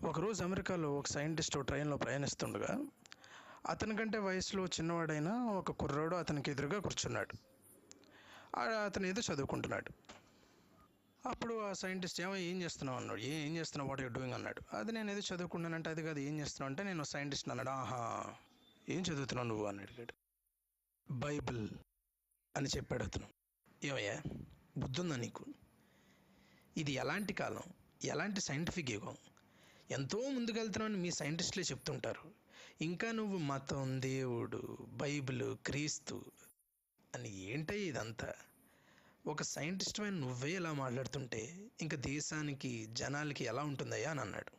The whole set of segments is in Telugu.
ఒకరోజు అమెరికాలో ఒక సైంటిస్ట్ ట్రైన్లో ప్రయాణిస్తుండగా అతనికంటే వయసులో చిన్నవాడైన ఒక కుర్రాడు అతనికి ఎదురుగా కూర్చున్నాడు. అతను ఏదో చదువుకుంటున్నాడు. అప్పుడు ఆ సైంటిస్ట్ ఏం చేస్తున్నావు అన్నాడు. ఏం చేస్తున్నావు, వాట్ యూ డూయింగ్ అన్నాడు. అది నేను ఏదో చదువుకుంటానంటే, అది కాదు ఏం చేస్తున్నావు అంటే, నేను సైంటిస్ట్ అన్నాడు. ఆహా, ఏం చదువుతున్నావు నువ్వు అని అడిగాడు. బైబిల్ అని చెప్పాడు అతను. ఏమయ్యా, బుద్ధుందా నీకు? ఇది ఎలాంటి కాలం, ఎలాంటి సైంటిఫిక్ యుగం, ఎంతో ముందుకెళ్తున్నామని మీ సైంటిస్టులే చెప్తుంటారు. ఇంకా నువ్వు మతం, దేవుడు, బైబిల్, క్రీస్తు అని ఏంటయ్య ఇదంతా? ఒక సైంటిస్ట్ అయిన నువ్వే ఇలా మాట్లాడుతుంటే ఇంకా దేశానికి, జనాలకి ఎలా ఉంటుందయ్యా అని అన్నాడు.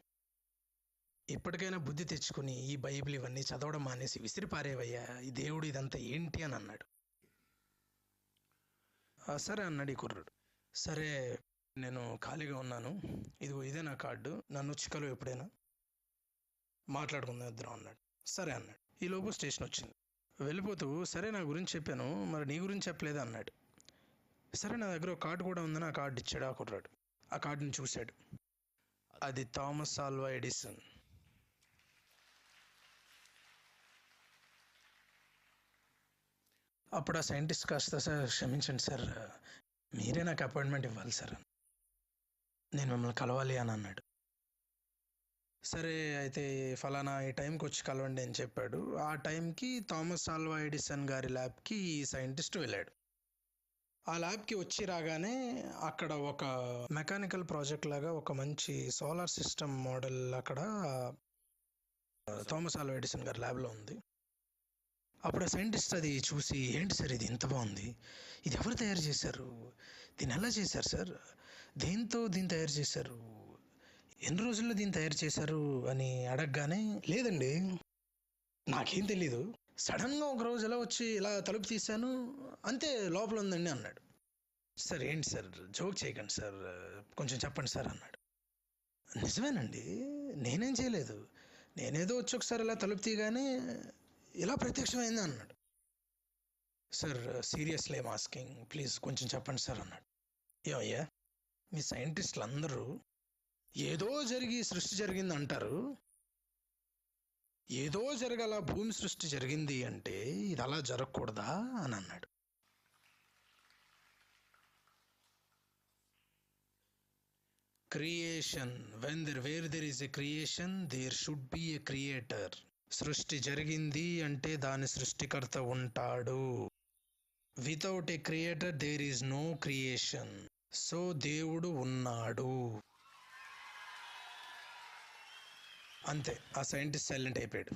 ఇప్పటికైనా బుద్ధి తెచ్చుకుని ఈ బైబిల్ ఇవన్నీ చదవడం మానేసి విసిరిపారేవయ్యా, ఈ దేవుడు ఇదంతా ఏంటి అని అన్నాడు. సరే అన్నాడు ఈ కుర్రుడు. సరే, నేను ఖాళీగా ఉన్నాను, ఇదే నా కార్డు, నన్ను వచ్చి కలువు ఎప్పుడైనా, మాట్లాడుకుందాం ఇద్దరం అన్నాడు. సరే అన్నాడు. ఈలోపు స్టేషన్ వచ్చింది. వెళ్ళిపోతూ, సరే నా గురించి చెప్పాను, మరి నీ గురించి చెప్పలేదా అన్నాడు. సరే, నా దగ్గర ఒక కార్డు కూడా ఉందని ఆ కార్డు ఇచ్చాడు ఆ కుర్రాడు. ఆ కార్డుని చూశాడు. అది థామస్ ఆల్వా ఎడిసన్. అప్పుడు ఆ సైంటిస్ట్ కాస్త, సార్ క్షమించండి సార్, మీరే నాకు అపాయింట్మెంట్ ఇవ్వాలి సార్, నేను మిమ్మల్ని కలవాలి అని అన్నాడు. సరే అయితే ఫలానా ఈ టైంకి వచ్చి కలవండి అని చెప్పాడు. ఆ టైంకి థామస్ ఆల్వా ఎడిసన్ గారి ల్యాబ్కి ఈ సైంటిస్ట్ వెళ్ళాడు. ఆ ల్యాబ్కి వచ్చి రాగానే అక్కడ ఒక మెకానికల్ ప్రాజెక్ట్ లాగా ఒక మంచి సోలార్ సిస్టమ్ మోడల్ అక్కడ థామస్ ఆల్వా ఎడిసన్ గారి ల్యాబ్లో ఉంది. అప్పుడు ఆ సైంటిస్ట్ అది చూసి, ఏంటి సార్ ఇది ఇంత బాగుంది, ఇది ఎవరు తయారు చేశారు, దీన్ని ఎలా చేశారు సార్, దేంతో దీన్ని తయారు చేశారు, ఎన్ని రోజుల్లో దీన్ని తయారు చేశారు అని అడగగానే, లేదండి నాకేం తెలీదు, సడన్గా ఒక రోజు ఎలా వచ్చి ఇలా తలుపు తీశాను, అంతే లోపల ఉందండి అన్నాడు. సార్ ఏంటి సార్, జోక్ చేయకండి సార్, కొంచెం చెప్పండి సార్ అన్నాడు. నిజమేనండి, నేనేం చేయలేదు, నేనేదో వచ్చి ఒకసారి ఇలా తలుపు తీయగానే ఇలా ప్రత్యక్షమైంది అన్నాడు. Sir seriously I'm asking, please కొంచెం చెప్పండి సార్ అన్నాడు. ఏమయ్యా, మీ సైంటిస్టులు అందరూ ఏదో జరిగి సృష్టి జరిగింది అంటారు, ఏదో జరగాల భూమి సృష్టి జరిగింది అంటే ఇది అలా జరగకూడదా అని అన్నాడు. Creation, where there is a creation there should be a creator. సృష్టి జరిగింది అంటే దాని సృష్టికర్త ఉంటాడు. Without a creator there is no creation. So దేవుడు ఉన్నాడు. అంతే, ఆ సైంటిస్ట్ సైలెంట్ అయిపోయాడు.